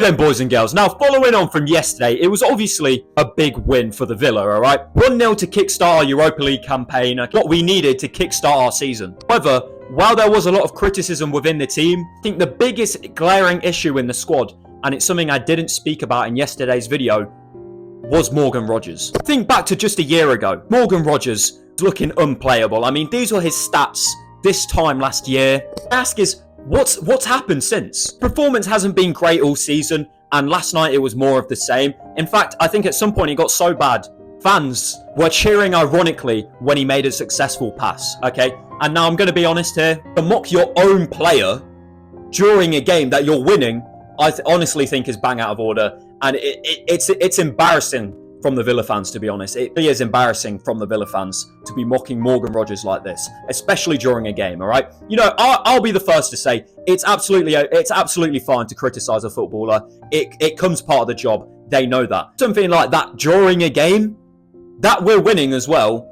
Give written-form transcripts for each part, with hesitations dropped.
Then, boys and girls, now following on from yesterday, it was obviously a big win for the Villa, all right? 1-0 to kickstart our Europa League campaign, what we needed to kickstart our season. However, while there was a lot of criticism within the team, I think the biggest glaring issue in the squad, and it's something I didn't speak about in yesterday's video, was Morgan Rogers. Think back to just a year ago. Morgan Rogers was looking unplayable. I mean, these were his stats this time last year. The ask is, what's happened since? Performance hasn't been great all season, and last night it was more of the same. In fact, I think at some point it got so bad, fans were cheering ironically when he made a successful pass, okay? And now I'm going to be honest here, to mock your own player during a game that you're winning, I honestly think is bang out of order. And it's embarrassing from the Villa fans, to be honest. It really is embarrassing from the Villa fans to be mocking Morgan Rogers like this, especially during a game, all right? You know, I'll be the first to say it's absolutely fine to criticize a footballer. It comes part of the job. They know that. Something like that during a game that we're winning as well,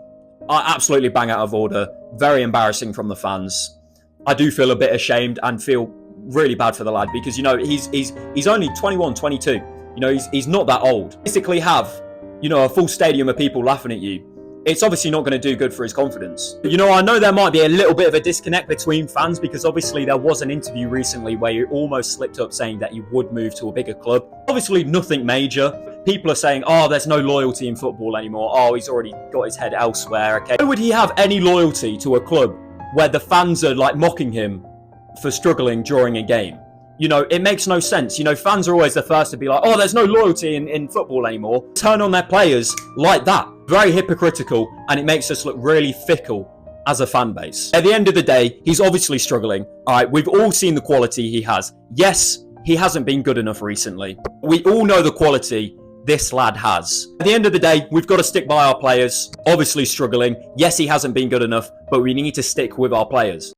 are absolutely bang out of order. Very embarrassing from the fans. I do feel a bit ashamed and feel really bad for the lad because, you know, he's only 21, 22. You know, he's not that old. Basically have, you know, a full stadium of people laughing at you. It's obviously not going to do good for his confidence. You know, I know there might be a little bit of a disconnect between fans because obviously there was an interview recently where he almost slipped up saying that he would move to a bigger club. Obviously nothing major. People are saying, oh, there's no loyalty in football anymore. Oh, he's already got his head elsewhere. Okay. Why would he have any loyalty to a club where the fans are like mocking him for struggling during a game? You know, it makes no sense. You know, fans are always the first to be like, oh, there's no loyalty in football anymore. Turn on their players like that. Very hypocritical, and it makes us look really fickle as a fan base. At the end of the day, he's obviously struggling. All right, we've all seen the quality he has. Yes, he hasn't been good enough recently. We all know the quality this lad has. At the end of the day, we've got to stick by our players. Obviously struggling. Yes, he hasn't been good enough, but we need to stick with our players.